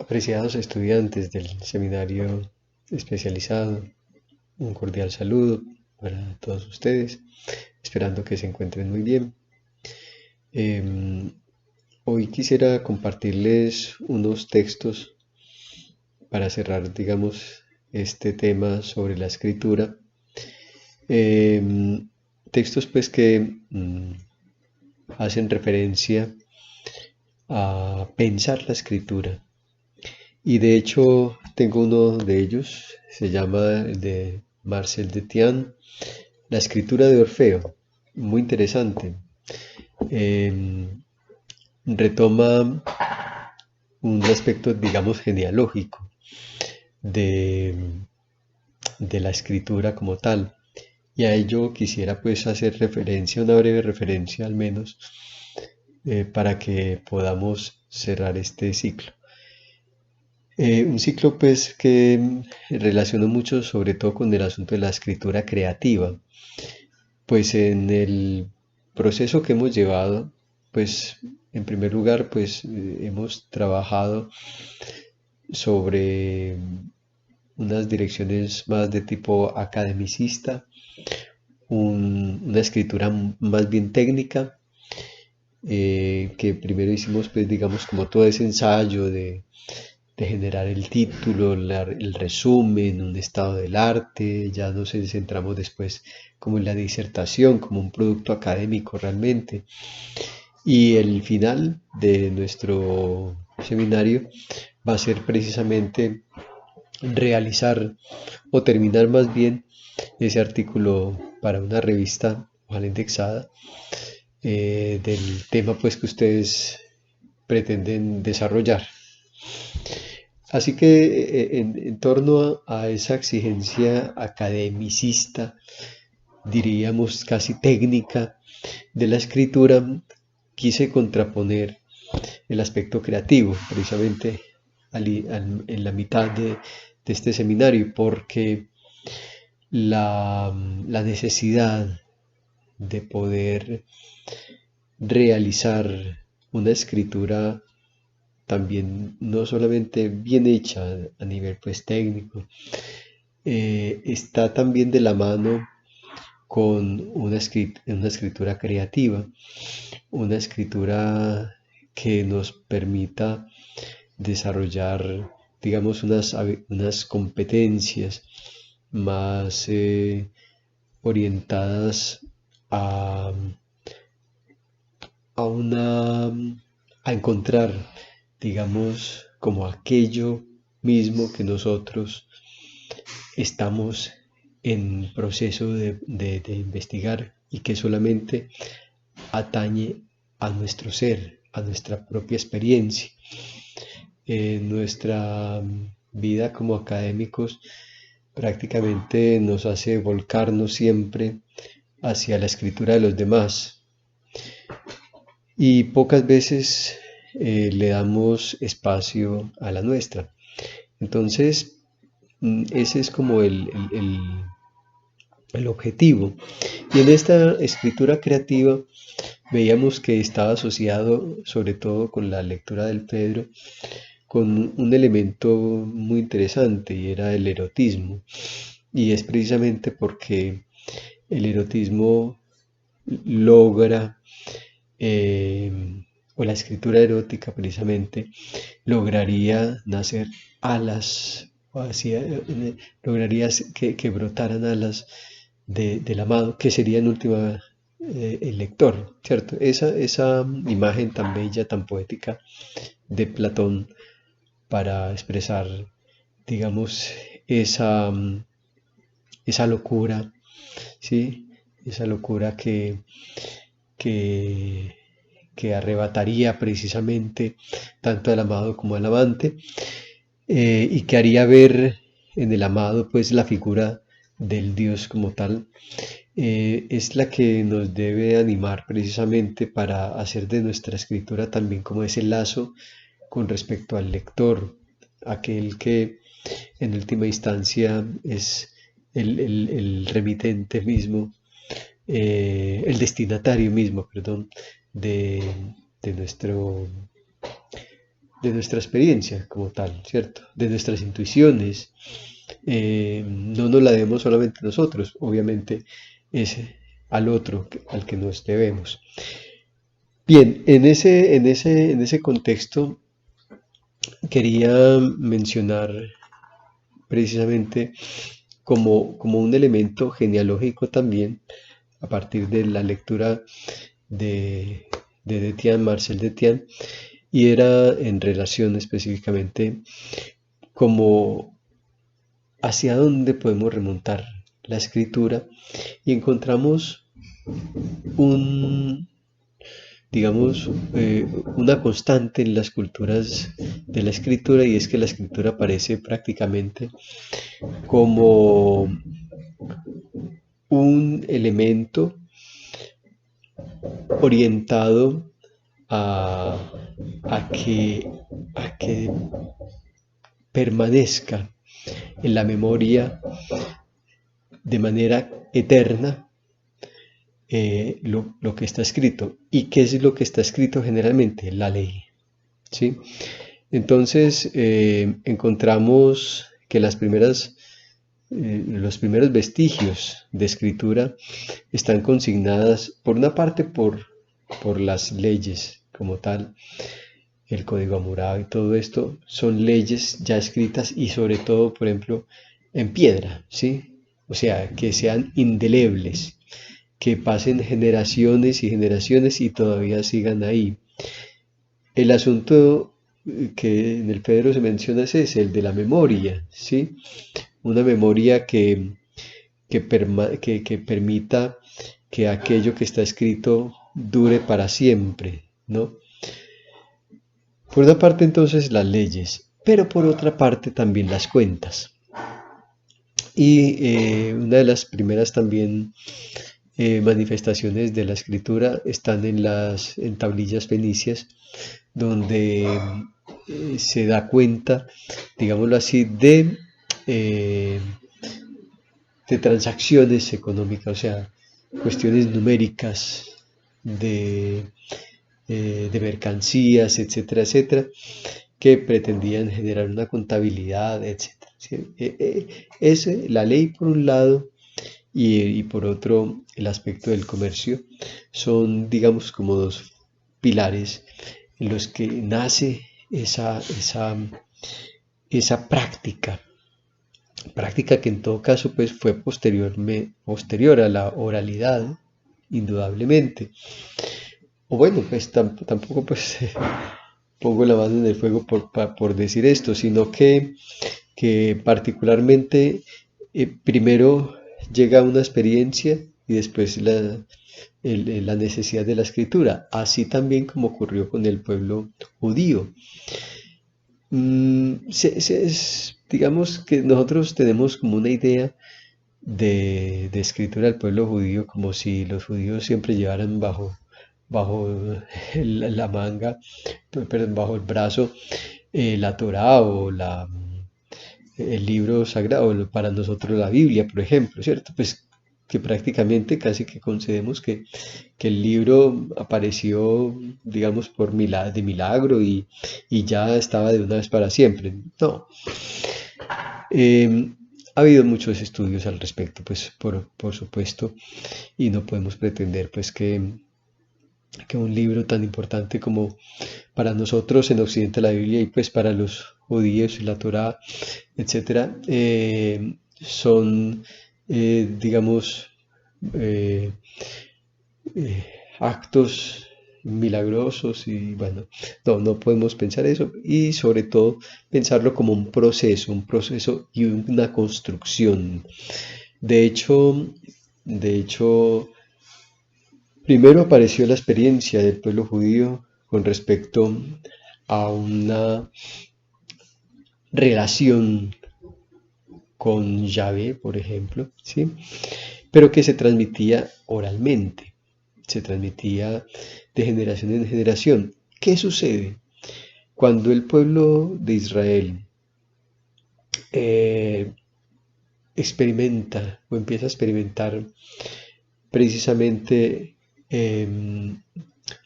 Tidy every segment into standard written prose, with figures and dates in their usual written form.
Apreciados estudiantes del seminario especializado, un cordial saludo para todos ustedes, esperando que se encuentren muy bien. Em, Hoy quisiera compartirles unos textos para cerrar, digamos, este tema sobre la escritura. Em, Textos pues que hacen referencia a pensar la escritura. Y de hecho tengo uno de ellos, se llama el de Marcel Detian, La escritura de Orfeo, muy interesante. Eh, Retoma un aspecto, digamos, genealógico de, de la escritura como tal. Y a ello quisiera pues hacer referencia, una breve referencia al menos, para que podamos cerrar este ciclo. Un ciclo pues que relaciono mucho sobre todo con el asunto de la escritura creativa, pues en el proceso que hemos llevado, pues en primer lugar pues hemos trabajado sobre unas direcciones más de tipo academicista, una escritura más bien técnica, que primero hicimos pues digamos como todo ese ensayo de generar el título, el resumen, un estado del arte, ya nos centramos después como en la disertación, como un producto académico realmente. Y el final de nuestro seminario va a ser precisamente realizar o terminar más bien ese artículo para una revista, ojalá indexada, del tema pues que ustedes pretenden desarrollar. Así que en torno a esa exigencia academicista, diríamos casi técnica de la escritura, quise contraponer el aspecto creativo, precisamente en la mitad de este seminario, porque la necesidad de poder realizar una escritura también no solamente bien hecha a nivel pues técnico, está también de la mano con una escritura creativa, una escritura que nos permita desarrollar, digamos, unas competencias más orientadas a, a una a encontrar, digamos, como aquello mismo que nosotros estamos en proceso de investigar y que solamente atañe a nuestro ser, a nuestra propia experiencia. Nuestra vida como académicos prácticamente nos hace volcarnos siempre hacia la escritura de los demás y pocas veces le damos espacio a la nuestra. Entonces, ese es como el objetivo. Y en esta escritura creativa veíamos que estaba asociado, sobre todo con la lectura del Pedro, con un elemento muy interesante y era el erotismo. Y es precisamente porque el erotismo logra, eh, o la escritura erótica precisamente, lograría nacer alas, o lograría que brotaran alas del amado, que sería en última el lector, ¿cierto? Esa imagen tan bella, tan poética de Platón para expresar, digamos, esa, esa locura, ¿sí? Esa locura que, que arrebataría precisamente tanto al amado como al amante, y que haría ver en el amado pues la figura del Dios como tal, es la que nos debe animar precisamente para hacer de nuestra escritura también como ese lazo con respecto al lector, aquel que en última instancia es el remitente mismo, el destinatario mismo, perdón, de, de nuestro, nuestra experiencia como tal, ¿cierto? De nuestras intuiciones. No nos la debemos solamente nosotros, obviamente es al otro al que nos debemos. Bien, en ese contexto quería mencionar precisamente como un elemento genealógico también, a partir de la lectura de Detian, Marcel Detian, y era en relación específicamente como hacia dónde podemos remontar la escritura y encontramos un, digamos, una constante en las culturas de la escritura, y es que la escritura aparece prácticamente como un elemento orientado a, a que permanezca en la memoria de manera eterna lo que está escrito. ¿Y qué es lo que está escrito generalmente? La ley. ¿Sí? Entonces encontramos que los primeros vestigios de escritura están consignadas por una parte por las leyes como tal, el Código Hammurabi y todo esto son leyes ya escritas y sobre todo, por ejemplo, en piedra, ¿sí? O sea, que sean indelebles, que pasen generaciones y generaciones y todavía sigan ahí. El asunto que en el Pedro se menciona es el de la memoria, ¿sí? Una memoria que permita que aquello que está escrito dure para siempre, ¿no? Por una parte entonces las leyes, pero por otra parte también las cuentas. Y una de las primeras también manifestaciones de la escritura están en tablillas fenicias, donde se da cuenta, digámoslo así, eh, de transacciones económicas, o sea, cuestiones numéricas de, de mercancías, etcétera, etcétera, que pretendían generar una contabilidad, etcétera. ¿Sí? Es la ley por un lado y por otro el aspecto del comercio son, digamos, como dos pilares en los que nace esa práctica que en todo caso pues fue posterior a la oralidad, indudablemente. O bueno, pues tampoco pues pongo la mano en el fuego por decir esto, sino que particularmente primero llega una experiencia y después la necesidad de la escritura, así también como ocurrió con el pueblo judío. Digamos que nosotros tenemos como una idea de escritura del pueblo judío, como si los judíos siempre llevaran bajo la manga, perdón, bajo el brazo, la Torá o el libro sagrado, para nosotros la Biblia, por ejemplo, ¿cierto? Pues que prácticamente casi que concedemos que el libro apareció, digamos, de milagro y ya estaba de una vez para siempre. No. Ha habido muchos estudios al respecto, pues por supuesto, y no podemos pretender pues que un libro tan importante como para nosotros en Occidente la Biblia y pues para los judíos y la Torá, etcétera, son, digamos, eh, eh, actos milagrosos y bueno, no podemos pensar eso y sobre todo pensarlo como un proceso y una construcción. De hecho, de hecho, primero apareció la experiencia del pueblo judío con respecto a una relación con Yahvé, por ejemplo, ¿sí? Pero que se transmitía oralmente, se transmitía de generación en generación. ¿Qué sucede? Cuando el pueblo de Israel eh, experimenta o empieza a experimentar precisamente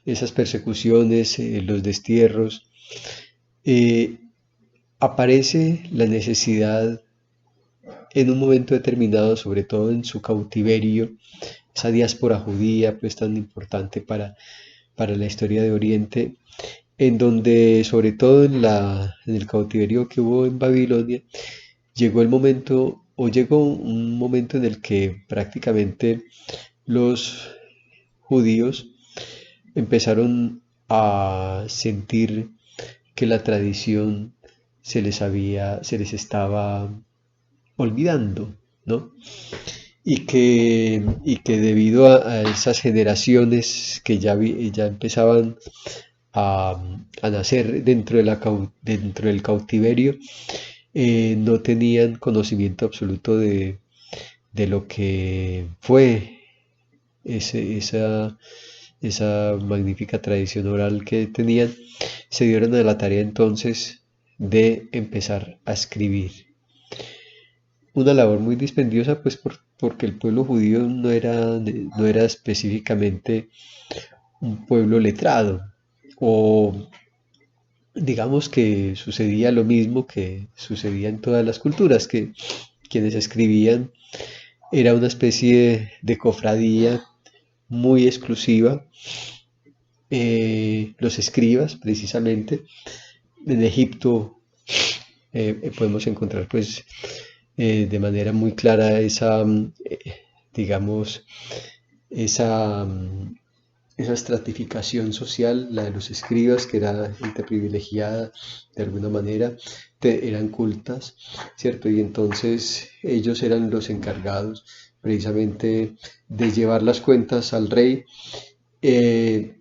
esas persecuciones, los destierros, eh, aparece la necesidad en un momento determinado, sobre todo en su cautiverio, esa diáspora judía pues tan importante para la historia de Oriente, en donde sobre todo en el cautiverio que hubo en Babilonia, llegó el momento o llegó un momento en el que prácticamente los judíos empezaron a sentir que la tradición se les estaba olvidando, ¿no? Y que debido a esas generaciones que ya empezaban a nacer dentro del cautiverio, no tenían conocimiento absoluto de lo que fue ese, esa magnífica tradición oral que tenían, se dieron a la tarea entonces de empezar a escribir. Una labor muy dispendiosa, pues porque el pueblo judío no era específicamente un pueblo letrado, o digamos que sucedía lo mismo que sucedía en todas las culturas, que quienes escribían era una especie de cofradía muy exclusiva. Los escribas, precisamente, en Egipto podemos encontrar pues de manera muy clara digamos, esa, esa estratificación social, la de los escribas, que era gente privilegiada de alguna manera, eran cultas, ¿cierto? Y entonces ellos eran los encargados precisamente de llevar las cuentas al rey, y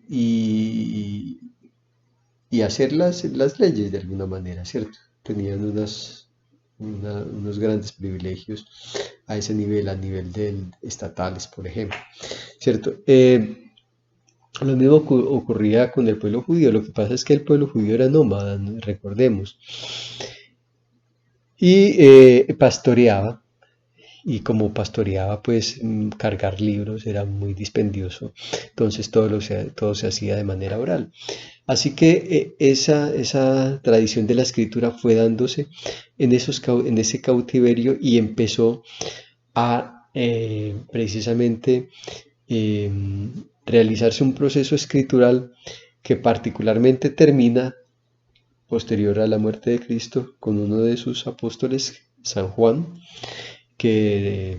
hacer las leyes de alguna manera, ¿cierto? Tenían unos grandes privilegios a ese nivel, a nivel estatales, por ejemplo, ¿cierto? Lo mismo ocurría con el pueblo judío. Lo que pasa es que el pueblo judío era nómada, ¿no? Recordemos, y pastoreaba. Y como pastoreaba, pues cargar libros era muy dispendioso, entonces todo se hacía de manera oral. Así que esa tradición de la escritura fue dándose en ese cautiverio y empezó a precisamente eh, realizarse un proceso escritural que particularmente termina posterior a la muerte de Cristo con uno de sus apóstoles, San Juan, que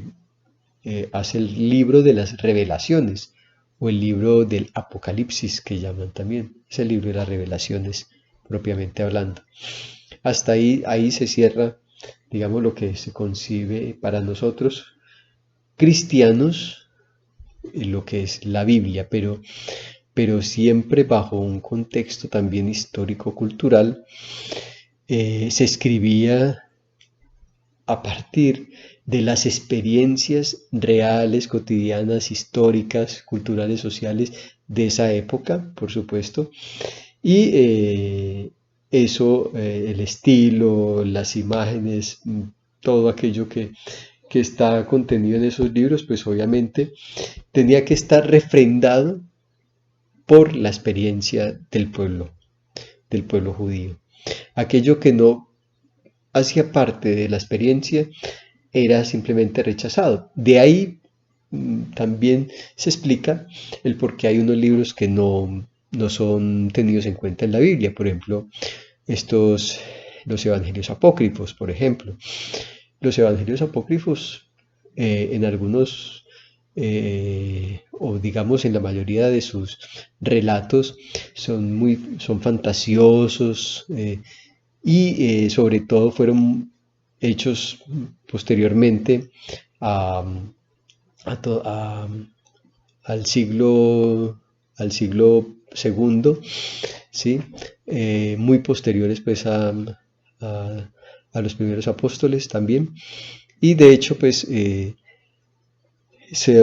hace el libro de las revelaciones o el libro del Apocalipsis que llaman también. Es el libro de las revelaciones propiamente hablando. Hasta ahí se cierra, digamos, lo que se concibe para nosotros cristianos, lo que es la Biblia, pero siempre bajo un contexto también histórico-cultural. Se escribía a partir de las experiencias reales, cotidianas, históricas, culturales, sociales de esa época, por supuesto. Y eso, el estilo, las imágenes, todo aquello que está contenido en esos libros, pues obviamente tenía que estar refrendado por la experiencia del pueblo judío. Aquello que no hacía parte de la experiencia era simplemente rechazado. De ahí también se explica el por qué hay unos libros que no son tenidos en cuenta en la Biblia. Por ejemplo, los evangelios apócrifos, por ejemplo. Los evangelios apócrifos en algunos, o digamos en la mayoría de sus relatos, son fantasiosos, y sobre todo fueron hechos posteriormente a, a al siglo segundo, ¿sí? Muy posteriores pues a, a los primeros apóstoles también, y de hecho pues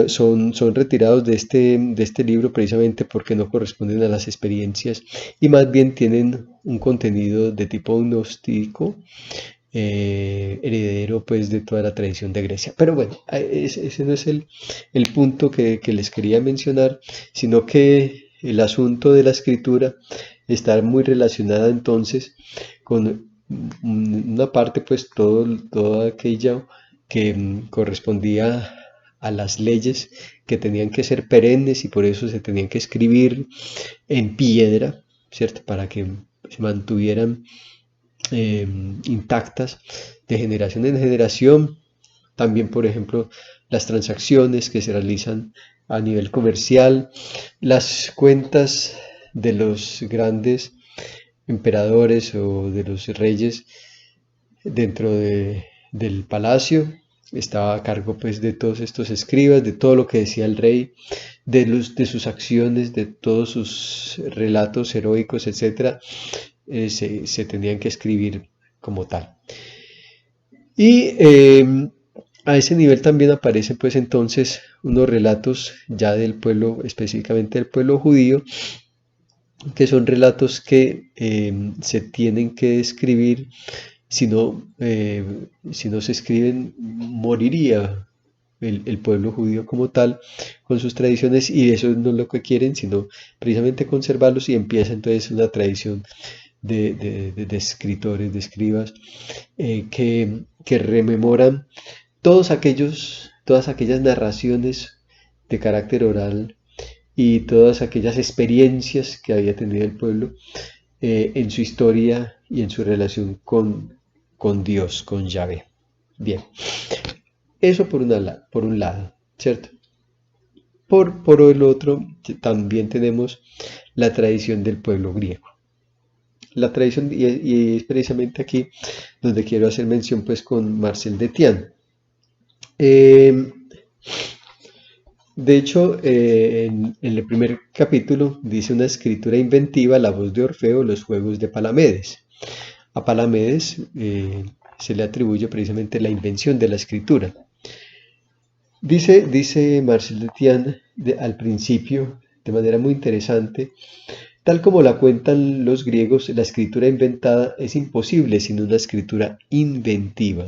son retirados de este libro precisamente porque no corresponden a las experiencias y más bien tienen un contenido de tipo gnóstico, heredero pues de toda la tradición de Grecia. Pero bueno, ese no es el punto que les quería mencionar, sino que el asunto de la escritura está muy relacionada entonces con una parte, pues todo aquello que correspondía a las leyes que tenían que ser perennes y por eso se tenían que escribir en piedra, ¿cierto? Para que se mantuvieran eh, intactas de generación en generación. También, por ejemplo, las transacciones que se realizan a nivel comercial, las cuentas de los grandes emperadores o de los reyes dentro del palacio. Estaba a cargo pues de todos estos escribas, de todo lo que decía el rey, de sus acciones, de todos sus relatos heroicos, etcétera, se tenían que escribir como tal. Y a ese nivel también aparecen pues entonces unos relatos ya del pueblo, específicamente del pueblo judío, que son relatos que se tienen que escribir, si no, si no se escriben, moriría el pueblo judío como tal, con sus tradiciones, y eso no es lo que quieren, sino precisamente conservarlos, y empieza entonces una tradición de escritores, de escribas, que rememoran todas aquellas narraciones de carácter oral y todas aquellas experiencias que había tenido el pueblo en su historia y en su relación con Dios, con Yahvé. Bien, eso por un lado, ¿cierto? Por el otro, también tenemos la tradición del pueblo griego. La tradición, y es precisamente aquí donde quiero hacer mención pues con Marcel Detian. Eh, de hecho, en el primer capítulo dice una escritura inventiva, la voz de Orfeo, los juegos de Palamedes. A Palamedes se le atribuye precisamente la invención de la escritura. Dice Marcel Detian al principio, de manera muy interesante, tal como la cuentan los griegos, la escritura inventada es imposible sin una escritura inventiva.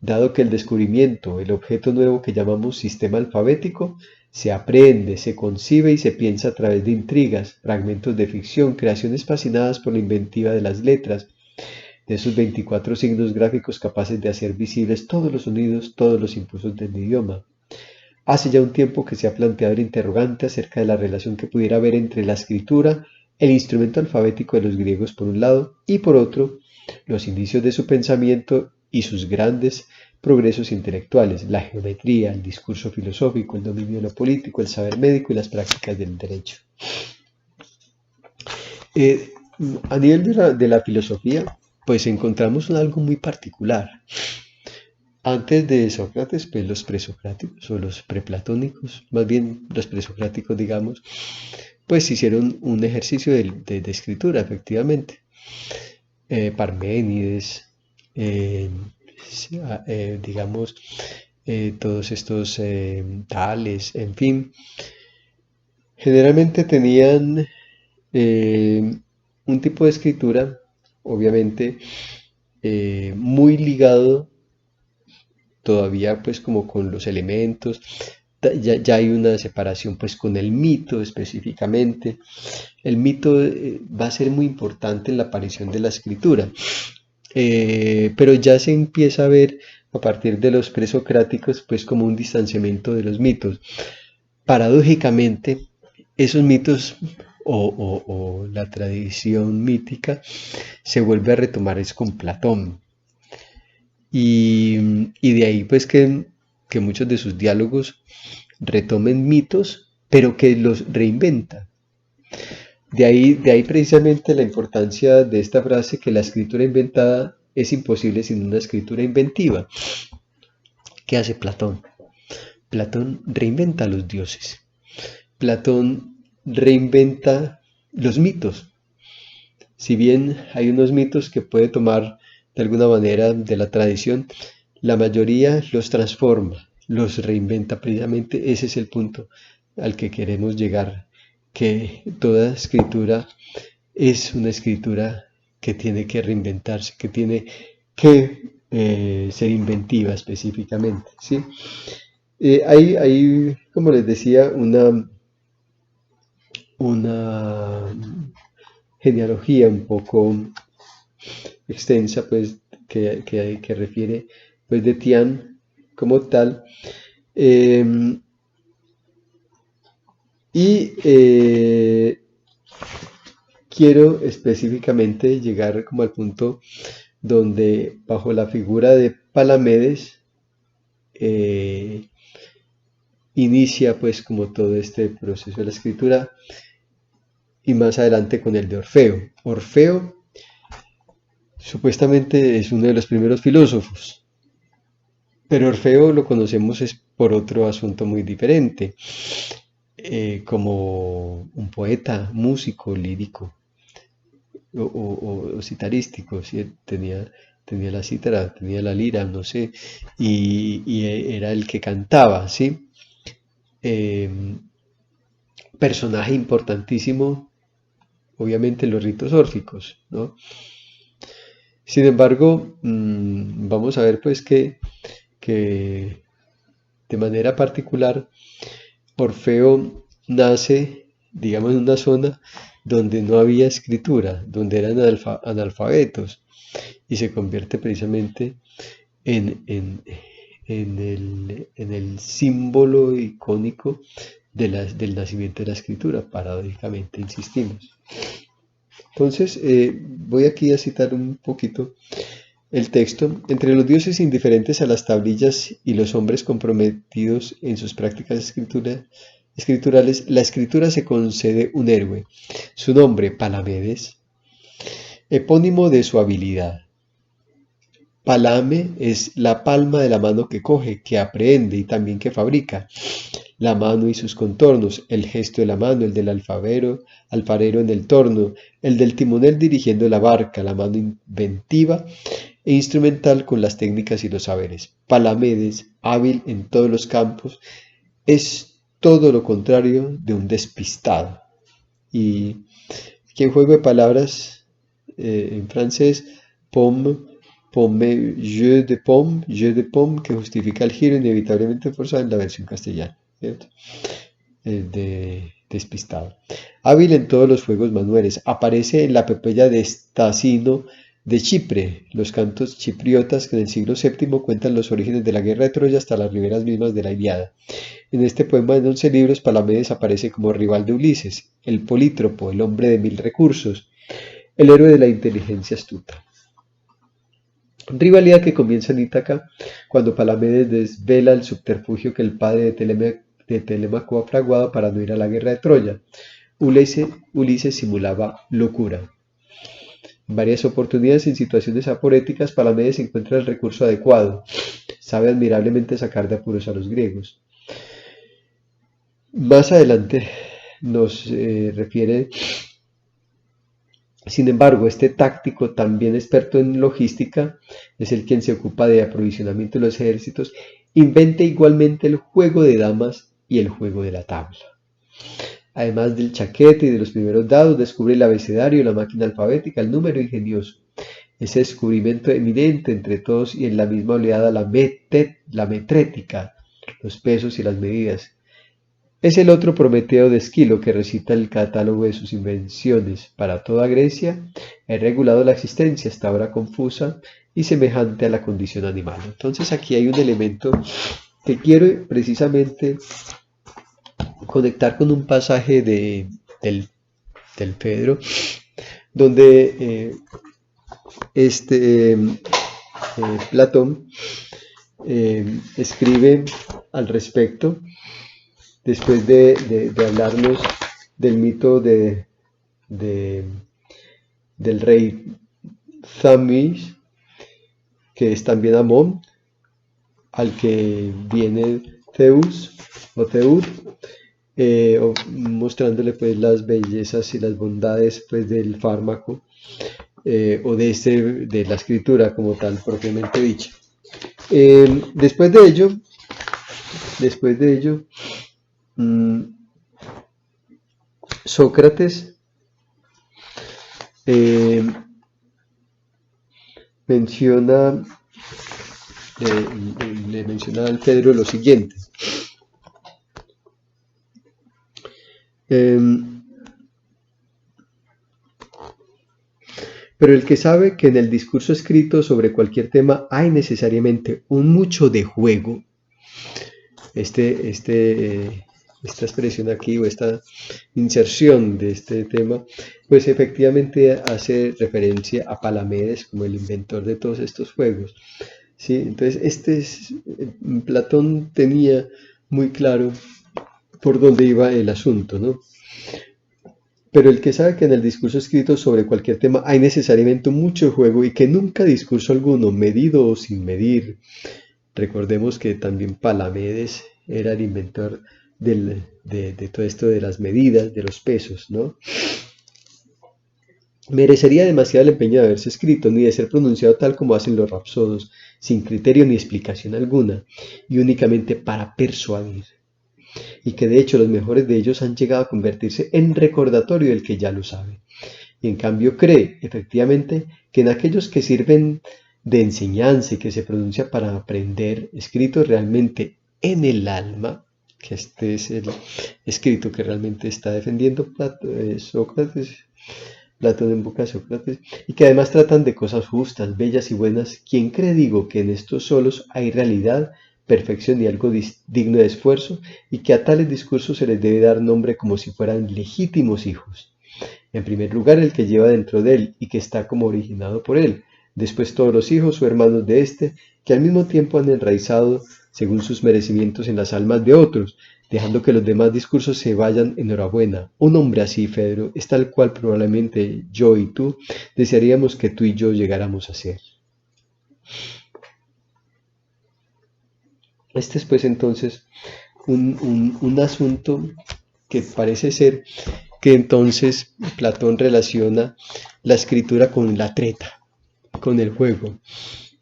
Dado que el descubrimiento, el objeto nuevo que llamamos sistema alfabético, se aprende, se concibe y se piensa a través de intrigas, fragmentos de ficción, creaciones fascinadas por la inventiva de las letras, de esos 24 signos gráficos capaces de hacer visibles todos los sonidos, todos los impulsos del idioma. Hace ya un tiempo que se ha planteado el interrogante acerca de la relación que pudiera haber entre la escritura, el instrumento alfabético de los griegos por un lado, y por otro, los indicios de su pensamiento y sus grandes progresos intelectuales, la geometría, el discurso filosófico, el dominio de lo político, el saber médico y las prácticas del derecho. Eh, a nivel de la filosofía, pues encontramos algo muy particular. Antes de Sócrates, pues los presocráticos o los preplatónicos, más bien los presocráticos, digamos, pues hicieron un ejercicio de escritura, efectivamente. Parménides, eh, digamos, todos estos Tales, en fin, generalmente tenían un tipo de escritura, obviamente, muy ligado todavía pues como con los elementos, ya hay una separación pues con el mito específicamente. El mito va a ser muy importante en la aparición de la escritura, pero ya se empieza a ver a partir de los presocráticos pues como un distanciamiento de los mitos. Paradójicamente, esos mitos o la tradición mítica se vuelve a retomar es con Platón. Y de ahí pues que muchos de sus diálogos retomen mitos, pero que los reinventa. De ahí precisamente la importancia de esta frase que la escritura inventada es imposible sin una escritura inventiva. ¿Qué hace Platón? Platón reinventa a los dioses. Platón reinventa los mitos. Si bien hay unos mitos que puede tomar de alguna manera de la tradición, la mayoría los transforma, los reinventa. Precisamente ese es el punto al que queremos llegar, que toda escritura es una escritura que tiene que reinventarse, que tiene que ser inventiva específicamente, ¿sí? Hay, como les decía, una genealogía un poco extensa, pues, que refiere, pues, de Tian como tal. Y quiero específicamente llegar como al punto donde bajo la figura de Palamedes inicia pues como todo este proceso de la escritura, y más adelante con el de Orfeo. Orfeo supuestamente es uno de los primeros filósofos, pero Orfeo lo conocemos es por otro asunto muy diferente, como un poeta, músico, lírico o citarístico, ¿sí? Tenía la cítara, tenía la lira, no sé, y era el que cantaba, ¿sí? Eh, Personaje importantísimo, obviamente, en los ritos órficos, ¿no? Sin embargo, vamos a ver pues que de manera particular Orfeo nace, digamos, en una zona donde no había escritura, donde eran analfabetos, y se convierte precisamente en el símbolo icónico del nacimiento de la escritura, paradójicamente, insistimos. Entonces, voy aquí a citar un poquito el texto. Entre los dioses indiferentes a las tablillas y los hombres comprometidos en sus prácticas escriturales, la escritura se concede un héroe. Su nombre, Palamedes, epónimo de su habilidad. Palame es la palma de la mano que coge, que aprehende y también que fabrica. La mano y sus contornos, el gesto de la mano, el del alfarero en el torno, el del timonel dirigiendo la barca, la mano inventiva e instrumental con las técnicas y los saberes. Palamedes, hábil en todos los campos, es todo lo contrario de un despistado. Y aquí en juego de palabras, en francés, jeu de pomme, que justifica el giro inevitablemente forzado en la versión castellana, ¿cierto? Despistado. Hábil en todos los juegos manuales, aparece en la epopeya de Stacino de Chipre, los cantos chipriotas que en el siglo VII cuentan los orígenes de la guerra de Troya hasta las riberas mismas de la Ilíada. En este poema de 11 libros, Palamedes aparece como rival de Ulises, el polítropo, el hombre de 1000 recursos, el héroe de la inteligencia astuta. Rivalidad que comienza en Ítaca cuando Palamedes desvela el subterfugio que el padre de Telémaco ha fraguado para no ir a la guerra de Troya. Ulises simulaba locura. En varias oportunidades, en situaciones aporéticas, Palamedes encuentra el recurso adecuado. Sabe admirablemente sacar de apuros a los griegos. Más adelante nos refiere, sin embargo, este táctico, también experto en logística, es el quien se ocupa de aprovisionamiento de los ejércitos, inventa igualmente el juego de damas y el juego de la tabla. Además del chaquete y de los primeros dados, descubre el abecedario, la máquina alfabética, el número ingenioso. Ese descubrimiento eminente entre todos y en la misma oleada, la metrética, los pesos y las medidas. Es el otro Prometeo de Esquilo que recita el catálogo de sus invenciones. Para toda Grecia he regulado la existencia, hasta ahora confusa y semejante a la condición animal. Entonces aquí hay un elemento que quiero precisamente conectar con un pasaje del Pedro, donde Platón escribe al respecto, después de hablarnos del mito del rey Thamis, que es también Amón, al que viene Zeus o Teud, mostrándole pues las bellezas y las bondades pues del fármaco, o de la escritura como tal propiamente dicha. Después de ello, Sócrates menciona, le menciona al Pedro lo siguiente. Pero el que sabe que en el discurso escrito sobre cualquier tema hay necesariamente un mucho de juego, esta expresión aquí o esta inserción de este tema, pues efectivamente hace referencia a Palamedes como el inventor de todos estos juegos. ¿Sí? Entonces, Platón tenía muy claro por dónde iba el asunto, ¿no? Pero el que sabe que en el discurso escrito sobre cualquier tema hay necesariamente mucho juego y que nunca discurso alguno, medido o sin medir. Recordemos que también Palamedes era el inventor de todo esto de las medidas, de los pesos, ¿no? Merecería demasiado el empeño de haberse escrito, ni de ser pronunciado tal como hacen los rapsodos, sin criterio ni explicación alguna, y únicamente para persuadir. Y que de hecho los mejores de ellos han llegado a convertirse en recordatorio del que ya lo sabe. Y en cambio cree, efectivamente, que en aquellos que sirven de enseñanza y que se pronuncia para aprender, escrito realmente en el alma, que este es el escrito que realmente está defendiendo Sócrates, Platón en boca de Sócrates, y que además tratan de cosas justas, bellas y buenas. ¿Quién cree, digo, que en estos solos hay realidad, perfección y algo digno de esfuerzo, y que a tales discursos se les debe dar nombre como si fueran legítimos hijos? En primer lugar, el que lleva dentro de él y que está como originado por él. Después todos los hijos o hermanos de éste, que al mismo tiempo han enraizado según sus merecimientos en las almas de otros, dejando que los demás discursos se vayan enhorabuena. Un hombre así, Fedro, es tal cual probablemente yo y tú desearíamos que tú y yo llegáramos a ser. Este es pues entonces un asunto que parece ser que entonces Platón relaciona la escritura con la treta, con el juego,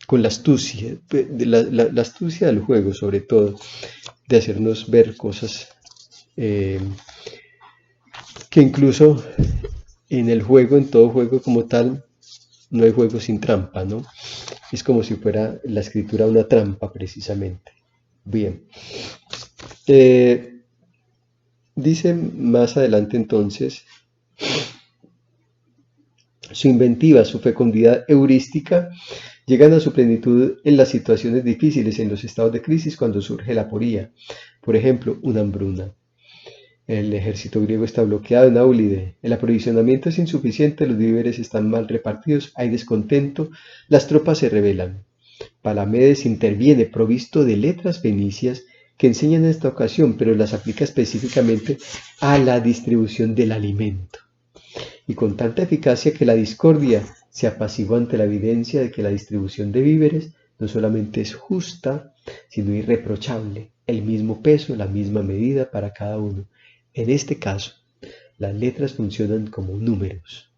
con la astucia, la astucia del juego sobre todo, de hacernos ver cosas que incluso en el juego, en todo juego como tal, no hay juego sin trampa, ¿no? Es como si fuera la escritura una trampa precisamente. Bien. Dice más adelante entonces, su inventiva, su fecundidad heurística llegan a su plenitud en las situaciones difíciles, en los estados de crisis, cuando surge la aporía. Por ejemplo, una hambruna. El ejército griego está bloqueado en Áulide, el aprovisionamiento es insuficiente, los víveres están mal repartidos, hay descontento, las tropas se rebelan. Palamedes interviene provisto de letras fenicias que enseñan en esta ocasión, pero las aplica específicamente a la distribución del alimento. Y con tanta eficacia que la discordia se apacigua ante la evidencia de que la distribución de víveres no solamente es justa, sino irreprochable, el mismo peso, la misma medida para cada uno. En este caso, las letras funcionan como números.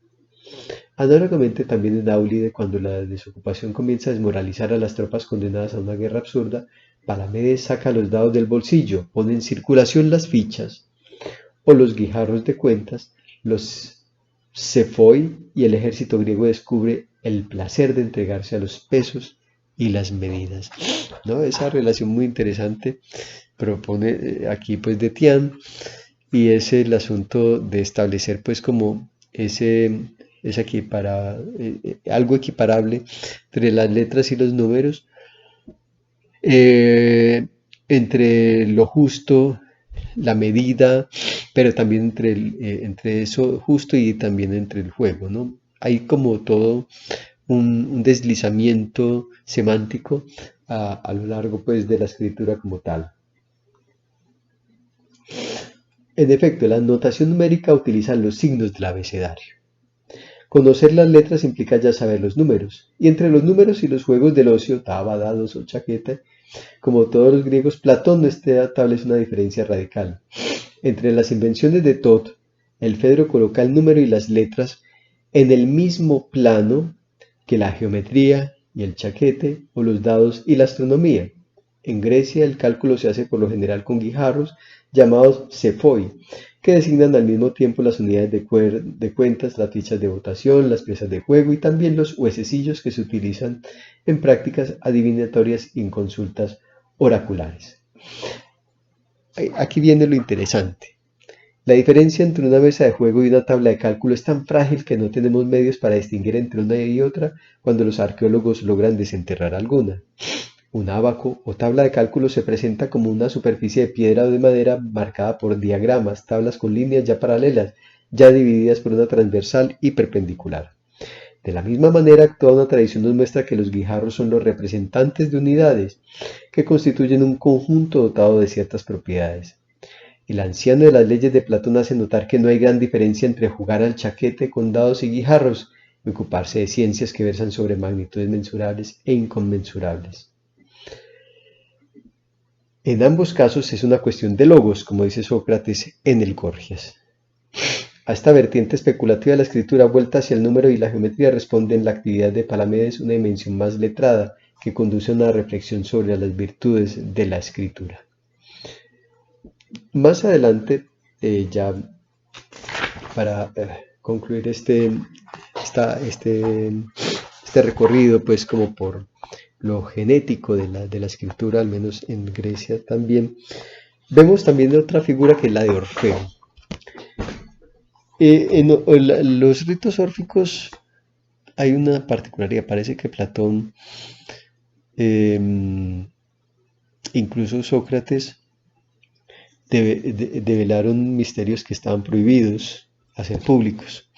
Análogamente también en Áulide, cuando la desocupación comienza a desmoralizar a las tropas condenadas a una guerra absurda, Palamedes saca los dados del bolsillo, pone en circulación las fichas o los guijarros de cuentas, los Cephoi, y el ejército griego descubre el placer de entregarse a los pesos y las medidas. ¿No? Esa relación muy interesante propone aquí pues de Tian, y es el asunto de establecer pues como algo equiparable entre las letras y los números, entre lo justo, la medida, pero también entre eso justo y también entre el juego, ¿no? Hay como todo un deslizamiento semántico a lo largo pues de la escritura como tal. En efecto, la notación numérica utiliza los signos del abecedario. Conocer las letras implica ya saber los números, y entre los números y los juegos del ocio, taba, dados o chaqueta, como todos los griegos, Platón no establece una diferencia radical. Entre las invenciones de Todd, el Fedro coloca el número y las letras en el mismo plano que la geometría y el chaquete, o los dados y la astronomía. En Grecia el cálculo se hace por lo general con guijarros llamados cephoi, que designan al mismo tiempo las unidades de cuentas, las fichas de votación, las piezas de juego y también los huesecillos que se utilizan en prácticas adivinatorias y en consultas oraculares. Aquí viene lo interesante. La diferencia entre una mesa de juego y una tabla de cálculo es tan frágil que no tenemos medios para distinguir entre una y otra cuando los arqueólogos logran desenterrar alguna. Un ábaco o tabla de cálculo se presenta como una superficie de piedra o de madera marcada por diagramas, tablas con líneas ya paralelas, ya divididas por una transversal y perpendicular. De la misma manera, toda una tradición nos muestra que los guijarros son los representantes de unidades que constituyen un conjunto dotado de ciertas propiedades. El anciano de las leyes de Platón hace notar que no hay gran diferencia entre jugar al chaquete con dados y guijarros y ocuparse de ciencias que versan sobre magnitudes mensurables e inconmensurables. En ambos casos es una cuestión de logos, como dice Sócrates en el Gorgias. A esta vertiente especulativa de la escritura vuelta hacia el número y la geometría responde en la actividad de Palamedes una dimensión más letrada que conduce a una reflexión sobre las virtudes de la escritura. Más adelante, ya para concluir este recorrido, pues como por lo genético de la escritura, al menos en Grecia también, vemos también otra figura que es la de Orfeo. En los ritos órficos hay una particularidad, parece que Platón, eh, incluso Sócrates, develaron misterios que estaban prohibidos hacer públicos.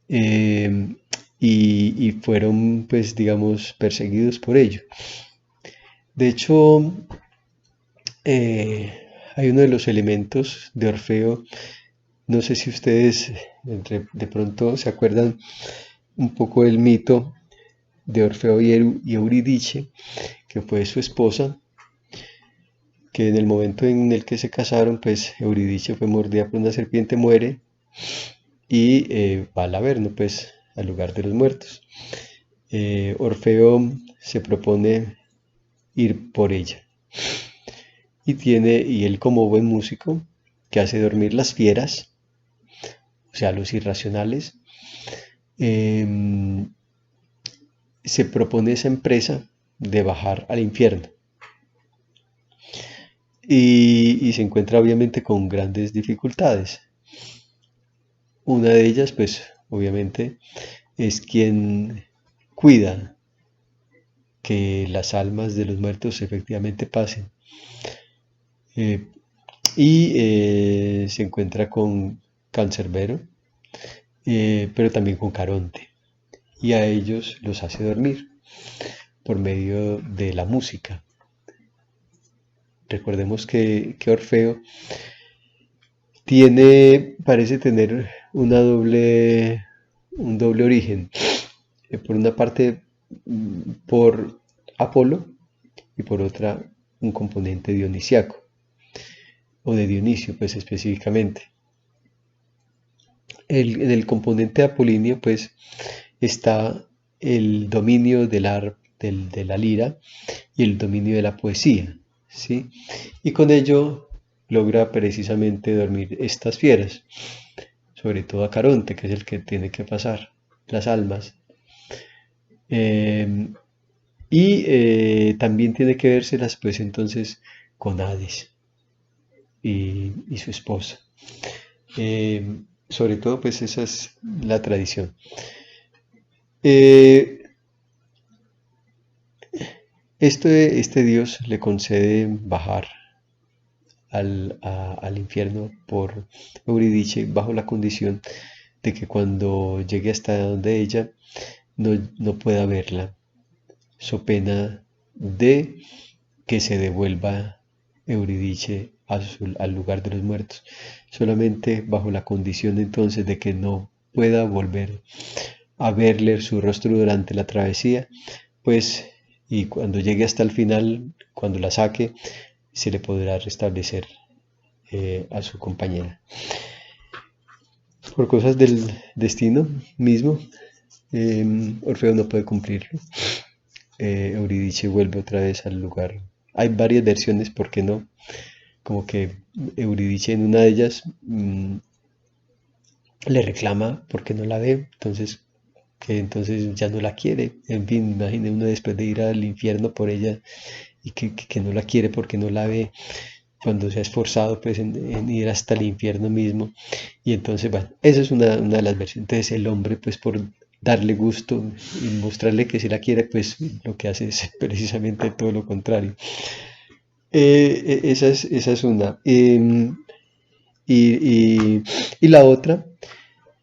Eh, y fueron, pues, digamos, perseguidos por ello. De hecho, hay uno de los elementos de Orfeo, no sé si ustedes de pronto se acuerdan un poco del mito de Orfeo y Eurídice, que fue su esposa, que en el momento en el que se casaron, pues Eurídice fue mordida por una serpiente, muere y va al Averno, pues al lugar de los muertos. Orfeo se propone ir por ella y él como buen músico que hace dormir las fieras, o sea los irracionales, eh, se propone esa empresa de bajar al infierno y se encuentra obviamente con grandes dificultades. Una de ellas, pues obviamente, es quien cuida que las almas de los muertos efectivamente pasen. Eh, y se encuentra con Cancerbero, pero también con Caronte. Y a ellos los hace dormir por medio de la música. Recordemos que Orfeo parece tener un doble origen. Por una parte, por Apolo y por otra, un componente dionisiaco, o de Dionisio, pues específicamente. En el componente apolíneo, pues, está el dominio de la lira y el dominio de la poesía, ¿sí? Y con ello logra precisamente dormir estas fieras, sobre todo a Caronte, que es el que tiene que pasar las almas. También tiene que vérselas, pues, entonces, con Hades y su esposa. Sobre todo, pues, esa es la tradición. Eh, este dios le concede bajar al infierno por Eurídice bajo la condición de que cuando llegue hasta donde ella no pueda verla, so pena de que se devuelva Eurídice al lugar de los muertos, solamente bajo la condición entonces de que no pueda volver a verle su rostro durante la travesía, pues, y cuando llegue hasta el final, cuando la saque, se le podrá restablecer a su compañera. Por cosas del destino mismo, Orfeo no puede cumplirlo. Eurídice vuelve otra vez al lugar. Hay varias versiones, ¿por qué no? Como que Eurídice en una de ellas le reclama porque no la ve, entonces que entonces ya no la quiere. En fin, imagine uno después de ir al infierno por ella y que no la quiere porque no la ve. cuando se ha esforzado pues en ir hasta el infierno mismo. Y entonces, bueno, esa es una de las versiones. Entonces el hombre pues por darle gusto y mostrarle que si la quiere, pues lo que hace es precisamente todo lo contrario. Esa es una. Y la otra,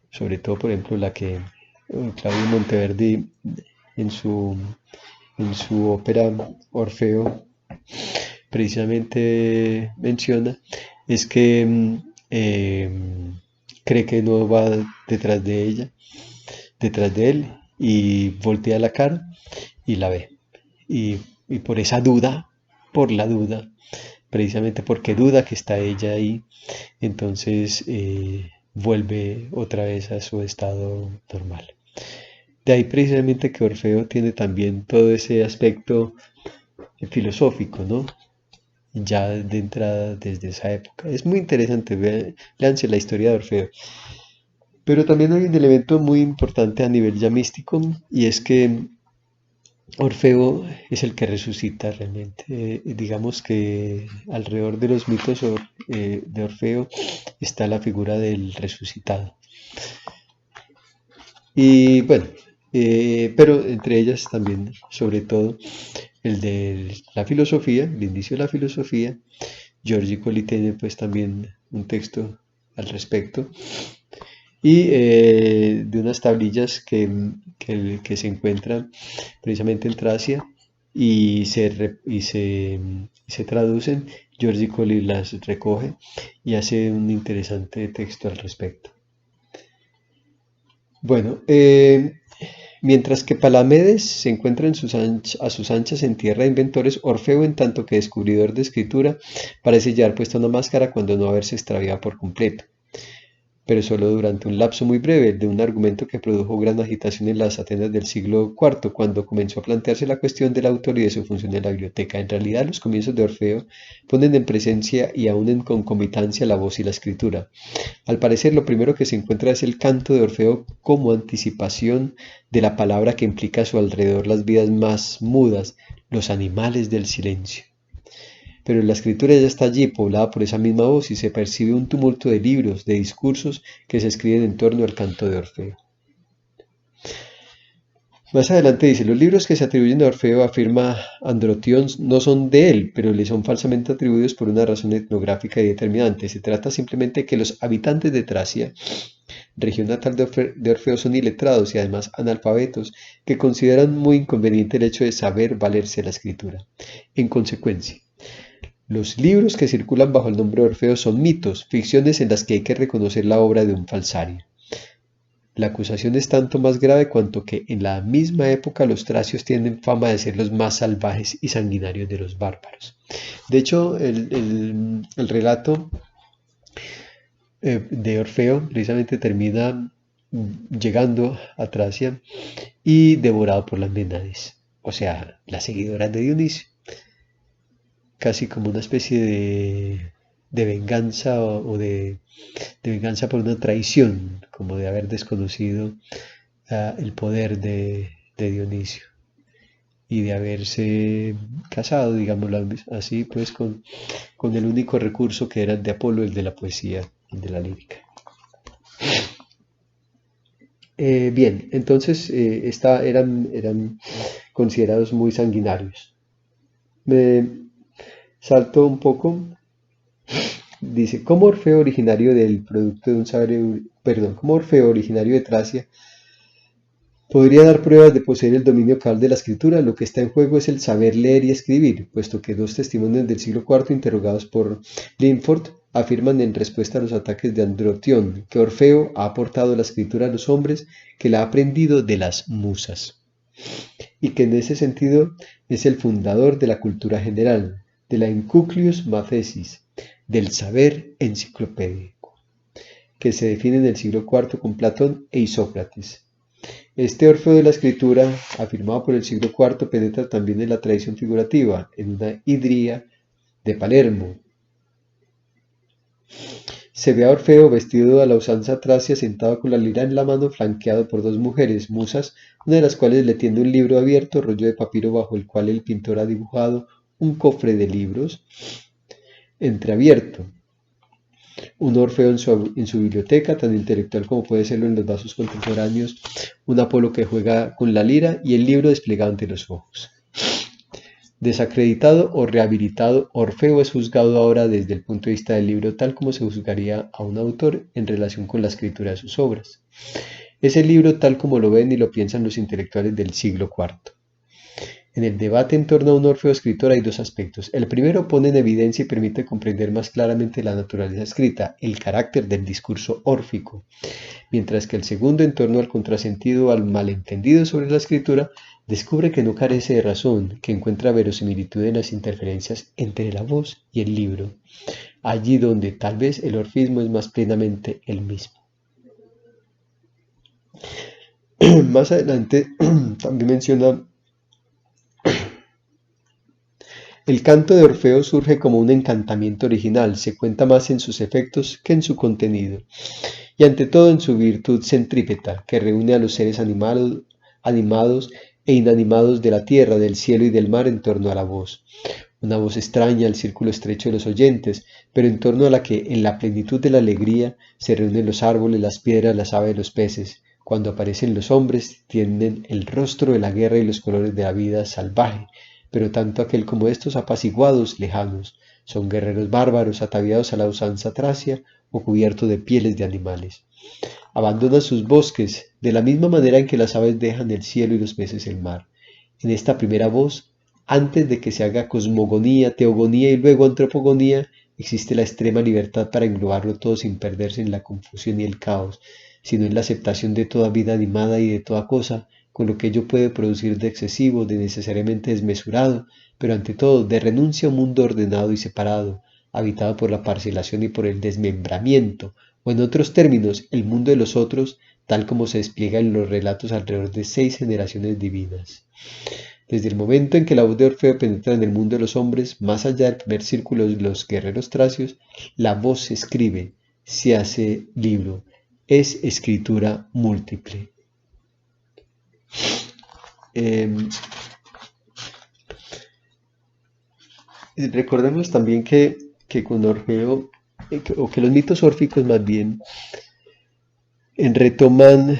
sobre todo por ejemplo la que Claudio Monteverdi en su, en su ópera Orfeo precisamente menciona, es que cree que no va detrás de ella, detrás de él, y voltea la cara y la ve. Y por esa duda, por la duda, precisamente porque duda que está ella ahí, entonces vuelve otra vez a su estado normal. De ahí precisamente que Orfeo tiene también todo ese aspecto filosófico, ¿no? Ya de entrada desde esa época. Es muy interesante, léanse la historia de Orfeo. Pero también hay un elemento muy importante a nivel ya místico y es que Orfeo es el que resucita realmente. Digamos que alrededor de los mitos de Orfeo está la figura del resucitado. Y bueno, pero entre ellas también, sobre todo, el de la filosofía, el inicio de la filosofía. Giorgi Colli tiene pues también un texto al respecto y de unas tablillas que se encuentran precisamente en Tracia y se traducen. Giorgi Colli las recoge y hace un interesante texto al respecto. Bueno, mientras que Palamedes se encuentra a sus anchas en tierra de inventores, Orfeo, en tanto que descubridor de escritura, parece llevar puesta una máscara cuando no haberse extraviado por completo, pero solo durante un lapso muy breve, de un argumento que produjo gran agitación en las Atenas del siglo IV, cuando comenzó a plantearse la cuestión del autor y de su función en la biblioteca. En realidad, los comienzos de Orfeo ponen en presencia y aún en concomitancia la voz y la escritura. Al parecer, lo primero que se encuentra es el canto de Orfeo como anticipación de la palabra que implica a su alrededor las vidas más mudas, los animales del silencio. Pero la escritura ya está allí, poblada por esa misma voz, y se percibe un tumulto de libros, de discursos que se escriben en torno al canto de Orfeo. Más adelante dice, los libros que se atribuyen a Orfeo, afirma Androtión, no son de él, pero le son falsamente atribuidos por una razón etnográfica y determinante. Se trata simplemente de que los habitantes de Tracia, región natal de Orfeo, son iletrados y además analfabetos, que consideran muy inconveniente el hecho de saber valerse la escritura. En consecuencia, los libros que circulan bajo el nombre de Orfeo son mitos, ficciones en las que hay que reconocer la obra de un falsario. La acusación es tanto más grave cuanto que en la misma época los tracios tienen fama de ser los más salvajes y sanguinarios de los bárbaros. De hecho, el relato de Orfeo precisamente termina llegando a Tracia y devorado por las Ménades, o sea, las seguidoras de Dionisio, casi como una especie de venganza o de venganza por una traición, como de haber desconocido el poder de Dionisio y de haberse casado, digámoslo así, pues con el único recurso que era el de Apolo, el de la poesía, el de la lírica. Bien, entonces eran considerados muy sanguinarios. Me salto un poco. Dice, como Orfeo originario del producto de un saber, perdón, como Orfeo originario de Tracia podría dar pruebas de poseer el dominio cabal de la escritura, lo que está en juego es el saber leer y escribir, puesto que dos testimonios del siglo IV interrogados por Linford afirman en respuesta a los ataques de Androtión que Orfeo ha aportado la escritura a los hombres, que la ha aprendido de las musas, y que en ese sentido es el fundador de la cultura general, de la Encuclius Mathesis, del saber enciclopédico, que se define en el siglo IV con Platón e Isócrates. Este Orfeo de la escritura, afirmado por el siglo IV, penetra también en la tradición figurativa, en una Hidría de Palermo. Se ve a Orfeo vestido a la usanza tracia, sentado con la lira en la mano, flanqueado por dos mujeres, musas, una de las cuales le tiende un libro abierto, rollo de papiro bajo el cual el pintor ha dibujado un cofre de libros. entreabierto. Un Orfeo en su biblioteca, tan intelectual como puede serlo en los vasos contemporáneos, un Apolo que juega con la lira y el libro desplegado ante los ojos. Desacreditado o rehabilitado, Orfeo es juzgado ahora desde el punto de vista del libro tal como se juzgaría a un autor en relación con la escritura de sus obras. Es el libro tal como lo ven y lo piensan los intelectuales del siglo IV. En el debate en torno a un Orfeo escritor hay dos aspectos. El primero pone en evidencia y permite comprender más claramente la naturaleza escrita, el carácter del discurso órfico, mientras que el segundo, en torno al contrasentido o al malentendido sobre la escritura, descubre que no carece de razón, que encuentra verosimilitud en las interferencias entre la voz y el libro, allí donde tal vez el orfismo es más plenamente el mismo. Más adelante también menciona: el canto de Orfeo surge como un encantamiento original, se cuenta más en sus efectos que en su contenido, y ante todo en su virtud centrípeta, que reúne a los seres animados e inanimados de la tierra, del cielo y del mar en torno a la voz. Una voz extraña al círculo estrecho de los oyentes, pero en torno a la que, en la plenitud de la alegría, se reúnen los árboles, las piedras, las aves, los peces. Cuando aparecen los hombres, tienen el rostro de la guerra y los colores de la vida salvaje, pero tanto aquel como estos apaciguados, lejanos. Son guerreros bárbaros, ataviados a la usanza tracia o cubiertos de pieles de animales. Abandonan sus bosques, de la misma manera en que las aves dejan el cielo y los peces el mar. En esta primera voz, antes de que se haga cosmogonía, teogonía y luego antropogonía, existe la extrema libertad para englobarlo todo sin perderse en la confusión y el caos, sino en la aceptación de toda vida animada y de toda cosa, con lo que ello puede producir de excesivo, de necesariamente desmesurado, pero ante todo de renuncia a un mundo ordenado y separado, habitado por la parcelación y por el desmembramiento, o en otros términos, el mundo de los otros, tal como se despliega en los relatos alrededor de 6 generaciones divinas. Desde el momento en que la voz de Orfeo penetra en el mundo de los hombres, más allá del primer círculo de los guerreros tracios, la voz se escribe, se hace libro, es escritura múltiple. Recordemos también que con Orfeo, o que los mitos órficos más bien, retoman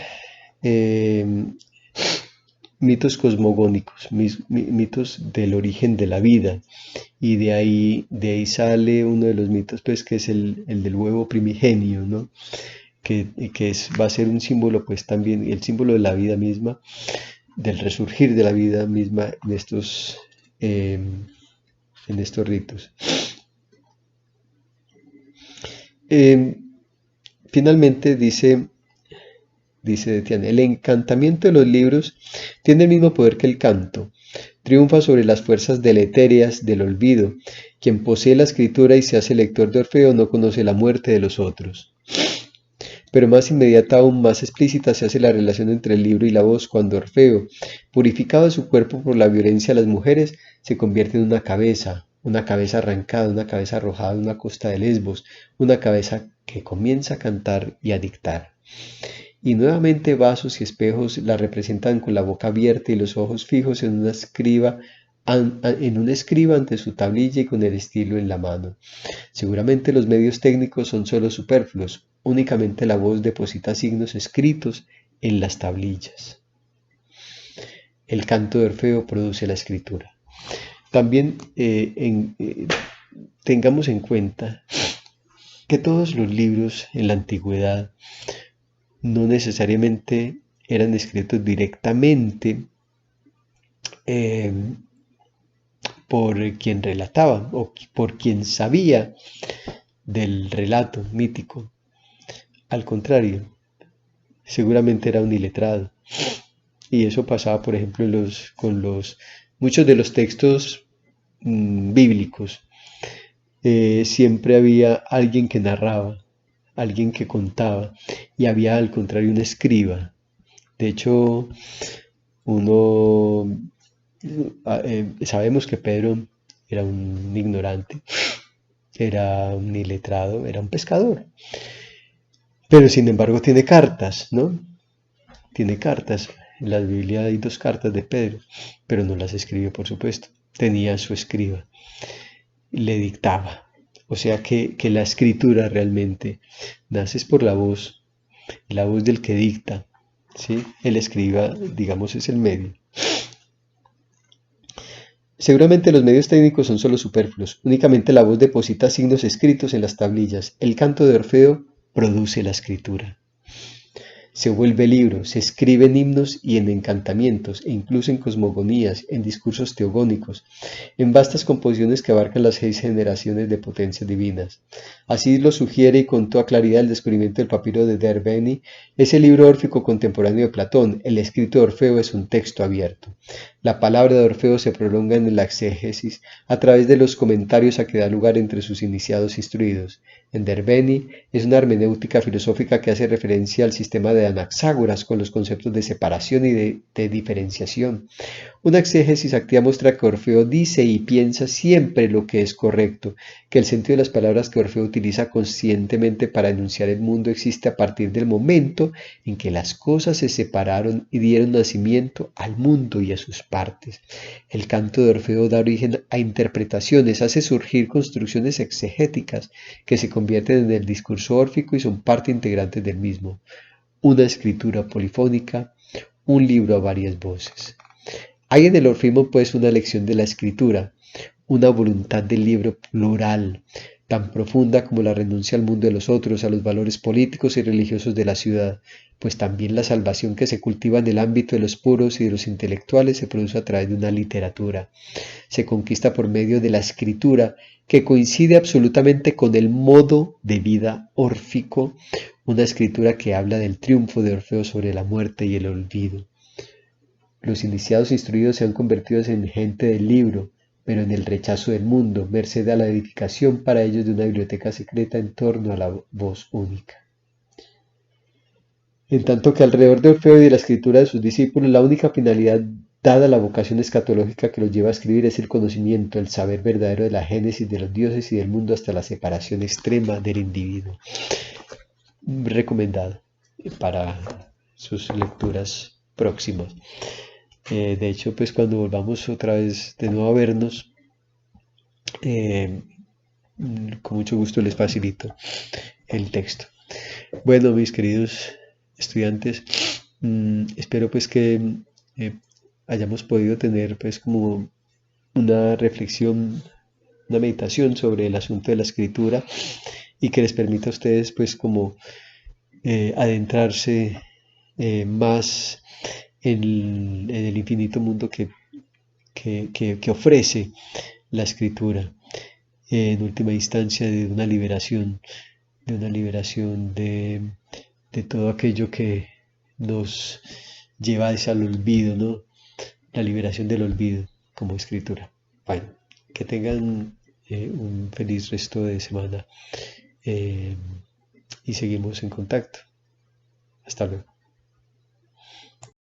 mitos cosmogónicos, mitos del origen de la vida, y de ahí sale uno de los mitos, pues, que es el del huevo primigenio, ¿no? Que va a ser un símbolo, pues, también, el símbolo de la vida misma, del resurgir de la vida misma en estos ritos. Finalmente dice Detian, el encantamiento de los libros tiene el mismo poder que el canto. Triunfa sobre las fuerzas deletéreas del olvido. Quien posee la escritura y se hace lector de Orfeo no conoce la muerte de los otros. Pero más inmediata, aún más explícita, se hace la relación entre el libro y la voz cuando Orfeo, purificado de su cuerpo por la violencia a las mujeres, se convierte en una cabeza arrancada, una cabeza arrojada de una costa de Lesbos, una cabeza que comienza a cantar y a dictar. Y nuevamente vasos y espejos la representan con la boca abierta y los ojos fijos en un escriba ante su tablilla y con el estilo en la mano. Seguramente los medios técnicos son solo superfluos, únicamente la voz deposita signos escritos en las tablillas. El canto de Orfeo produce la escritura. También tengamos en cuenta que todos los libros en la antigüedad no necesariamente eran escritos directamente por quien relataba o por quien sabía del relato mítico. Al contrario, seguramente era un iletrado. Y eso pasaba, por ejemplo, con muchos de los textos bíblicos. Siempre había alguien que narraba, alguien que contaba, y había al contrario un escriba. De hecho, sabemos que Pedro era un ignorante, era un iletrado, era un pescador, pero sin embargo tiene cartas, ¿no? Tiene cartas. En la Biblia hay 2 cartas de Pedro, pero no las escribió, por supuesto. Tenía su escriba, le dictaba O sea que la escritura realmente nace por la voz del que dicta, ¿sí? El escriba, digamos, es el medio. Seguramente los medios técnicos son solo superfluos, únicamente la voz deposita signos escritos en las tablillas. El canto de Orfeo produce la escritura. Se vuelve libro, se escribe en himnos y en encantamientos, e incluso en cosmogonías, en discursos teogónicos, en vastas composiciones que abarcan las 6 generaciones de potencias divinas. Así lo sugiere y con toda claridad el descubrimiento del papiro de Derbeni, ese libro órfico contemporáneo de Platón. El escrito de Orfeo es un texto abierto. La palabra de Orfeo se prolonga en la exégesis a través de los comentarios a que da lugar entre sus iniciados instruidos. En Derbeni es una hermenéutica filosófica que hace referencia al sistema de Anaxágoras con los conceptos de separación y de diferenciación. Una exégesis activa muestra que Orfeo dice y piensa siempre lo que es correcto, que el sentido de las palabras que Orfeo utiliza conscientemente para enunciar el mundo existe a partir del momento en que las cosas se separaron y dieron nacimiento al mundo y a sus partes. El canto de Orfeo da origen a interpretaciones, hace surgir construcciones exegéticas que se convierten en el discurso órfico y son parte integrante del mismo. Una escritura polifónica, un libro a varias voces. Hay en el orfismo pues una lección de la escritura, una voluntad del libro plural, tan profunda como la renuncia al mundo de los otros, a los valores políticos y religiosos de la ciudad, pues también la salvación que se cultiva en el ámbito de los puros y de los intelectuales se produce a través de una literatura. Se conquista por medio de la escritura, que coincide absolutamente con el modo de vida órfico, una escritura que habla del triunfo de Orfeo sobre la muerte y el olvido. Los iniciados instruidos se han convertido en gente del libro, pero en el rechazo del mundo, merced a la edificación para ellos de una biblioteca secreta en torno a la voz única. En tanto que alrededor de Orfeo y de la escritura de sus discípulos, la única finalidad dada la vocación escatológica que los lleva a escribir es el conocimiento, el saber verdadero de la génesis de los dioses y del mundo hasta la separación extrema del individuo. Recomendado para sus lecturas próximas. De hecho, pues cuando volvamos otra vez de nuevo a vernos, eh, con mucho gusto les facilito el texto. Bueno, mis queridos estudiantes, espero pues que eh, hayamos podido tener pues como una reflexión, una meditación sobre el asunto de la escritura y que les permita a ustedes pues como adentrarse más en el infinito mundo que ofrece la escritura, en última instancia de una liberación de todo aquello que nos lleva al olvido, ¿no? La liberación del olvido como escritura. Bueno, que tengan un feliz resto de semana y seguimos en contacto. Hasta luego.